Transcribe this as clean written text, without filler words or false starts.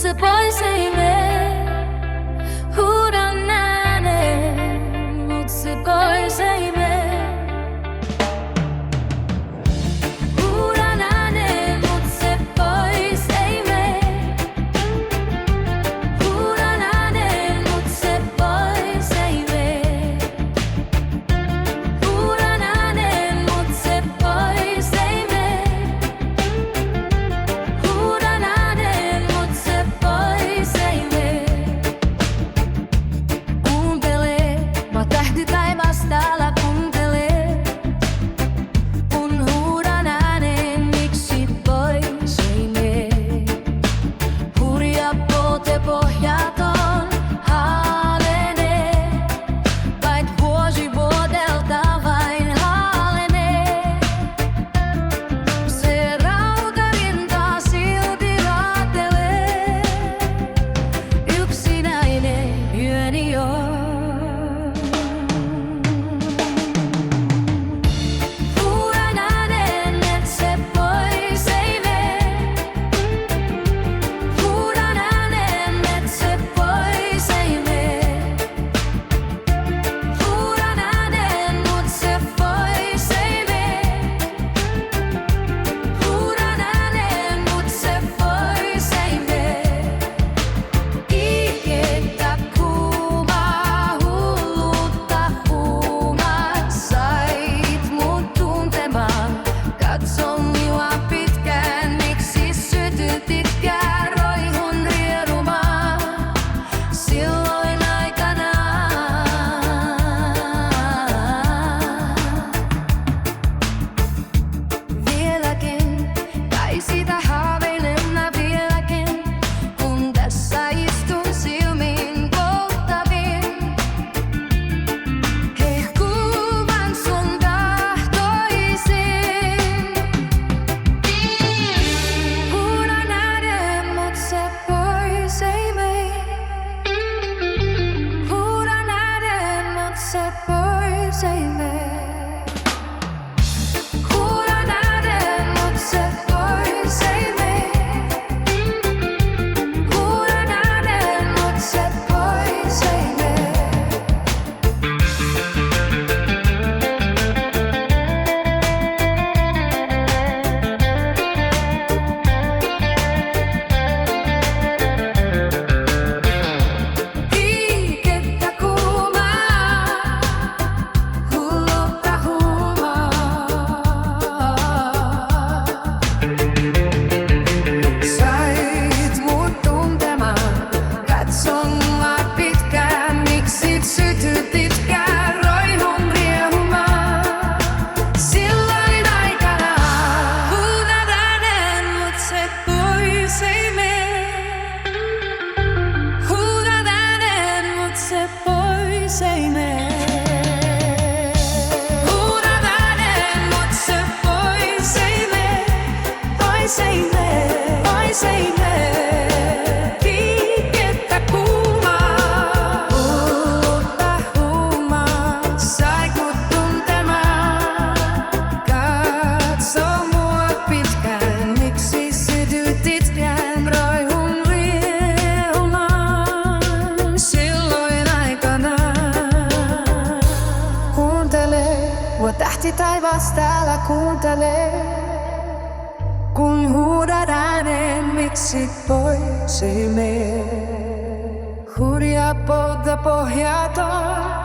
se pois ei mene. Huudan ääneen, mut se pois ei mene. Huudan ääneen, mut se pois ei mene. Huudan ääneen, mut se pois ei mene. Huudan ääneen, mut se pois ei mene. Huudan ääneen, mut se pois ei mene. Kuuntele, mä tähti taivasta ala kuuntele. Kun huudan ääneen, miksi pois ei mene. Hurja pote pohjaton haalenee. Vain vuosi vuodelta vain haalenee. Se rautarinta silti raatelee. Yksinäinen yöni on. Huudan ääneen, et se pois ei mene. Huudan ääneen, et se pois ei mene. Huudan ääneen, mut se pois ei mene. Huudan ääneen, mut se pois ei mene. Ikettä kuumaa, hullutta huumaa. Sait mut tuntemaan, katso minua pitkään. Miksi sytytitkään, roihun riemumaan silloin aikanaan. Vieläkin, tai sitä haaveilen mä vieläkin, kun tässä istun silmin polttavin. Hehkuvan sun tahtoisin. Huudan ääneen, mut se pois ei mene. Huudan ääneen, mut se pois ei mene. Huudan ääneen, mut se pois ei mene. Huudan ääneen, mut se pois ei mene. Ikettä kuumaa, hullutta huumaa. Sait mut tuntemaan, katso mua pitkään. Miksi sytytitkään, roihun riemumaan silloin aikanaan. Huudan ääneen, mut se pois ei mene. Huudan ääneen, mut se pois ei mene. Huudan ääneen, mut se pois ei mene. Pois ei mene, pois ei mene. Ikettä kuumaa, hullutta huumaa. Sait mut tuntemaan, katso mua pitkään. Miksi sytytitkään, roihun riemumaan silloin aikanaan. Kuuntele, mua tähti taivasta ala kuuntele. Kun huudan ääneen, miksi pois ei mene. Hurja polta pohjaton